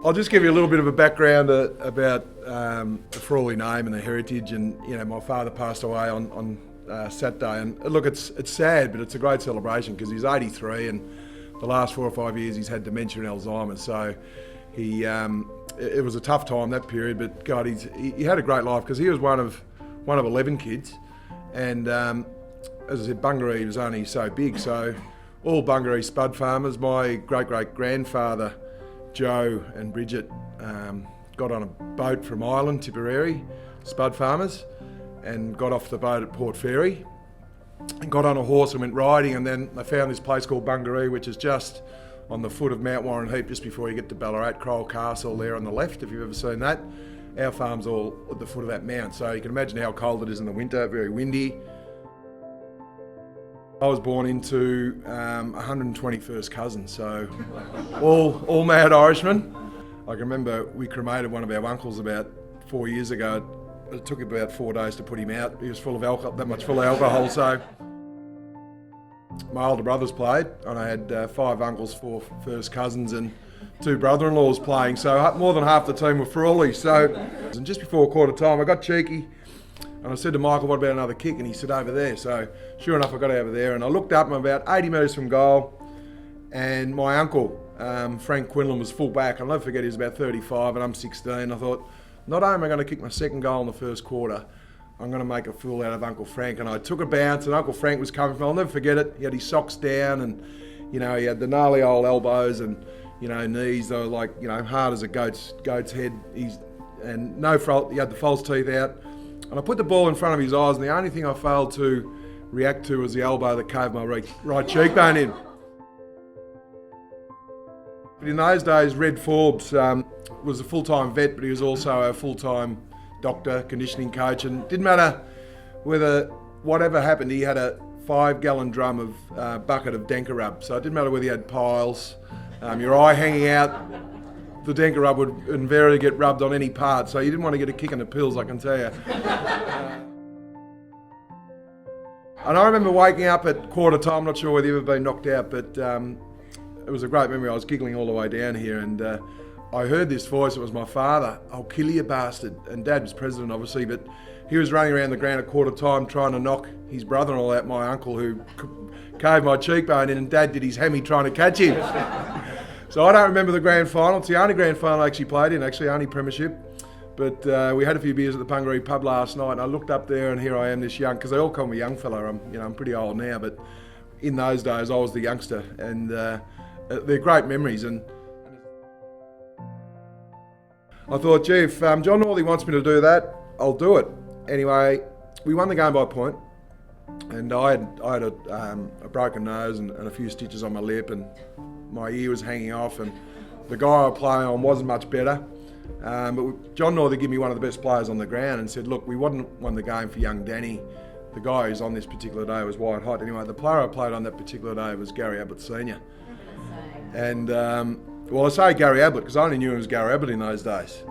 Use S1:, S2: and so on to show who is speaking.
S1: I'll just give you a little bit of a background about the Frawley name and the heritage. And my father passed away on Saturday. And look, it's sad, but it's a great celebration because he's 83, and the last 4 or 5 years he's had dementia and Alzheimer's. So it was a tough time, that period. But God, he had a great life because he was one of 11 kids, and as I said, Bungaree was only so big. So all Bungaree Spud farmers. My great-great-grandfather, Joe and Bridget, got on a boat from Ireland, Tipperary, Spud farmers, and got off the boat at Port Fairy and got on a horse and went riding, and then they found this place called Bungaree, which is just on the foot of Mount Warren Heap, just before you get to Ballarat, Crowell Castle there on the left, if you've ever seen that. Our farm's all at the foot of that mount, so you can imagine how cold it is in the winter, very windy. I was born into 121st cousins, so all mad Irishmen. I can remember we cremated one of our uncles about 4 years ago. It took about 4 days to put him out. He was full of alcohol, that much full of alcohol. So my older brothers played, and I had 5 uncles, 4 first cousins, and 2 brother-in-laws playing. So more than half the team were Frawley. So, and just before quarter time, I got cheeky. And I said to Michael, what about another kick? And he said, over there. So sure enough, I got over there, and I looked up, I'm about 80 metres from goal, and my uncle, Frank Quinlan, was full back. I'll never forget, he was about 35 and I'm 16. I thought, not only am I going to kick my second goal in the first quarter, I'm going to make a fool out of Uncle Frank. And I took a bounce, and Uncle Frank was coming from, I'll never forget it. He had his socks down, and he had the gnarly old elbows and knees. They were like hard as a goat's head. And no fault. He had the false teeth out. And I put the ball in front of his eyes, and the only thing I failed to react to was the elbow that caved my right cheekbone in. But in those days, Red Forbes was a full-time vet, but he was also a full-time doctor, conditioning coach, and it didn't matter whatever happened, he had a 5-gallon drum of bucket of Denker rub. So it didn't matter whether he had piles, your eye hanging out, the Denker rub would invariably get rubbed on any part, so you didn't want to get a kick in the pills, I can tell you. And I remember waking up at quarter time, not sure whether you've ever been knocked out, but it was a great memory. I was giggling all the way down here, and I heard this voice. It was my father. I'll kill you, bastard. And Dad was president, obviously, but he was running around the ground at quarter time trying to knock his brother-in-law out, my uncle, who caved my cheekbone in, and Dad did his hammy trying to catch him. So I don't remember the grand final. It's the only grand final I actually played in, only premiership. But we had a few beers at the Bungaree pub last night, and I looked up there, and here I am, this young, because they all call me young fella. I'm pretty old now, but in those days I was the youngster, and they're great memories. And I thought, gee, if John Northey wants me to do that, I'll do it. Anyway, we won the game by a point, and I had a broken nose and a few stitches on my lip, and my ear was hanging off, and the guy I was playing on wasn't much better. But John Northey gave me one of the best players on the ground and said, look, we wouldn't won the game for young Danny. The guy who's on this particular day was white hot. Anyway, the player I played on that particular day was Gary Ablett Senior. And, I say Gary Ablett because I only knew him as Gary Ablett in those days.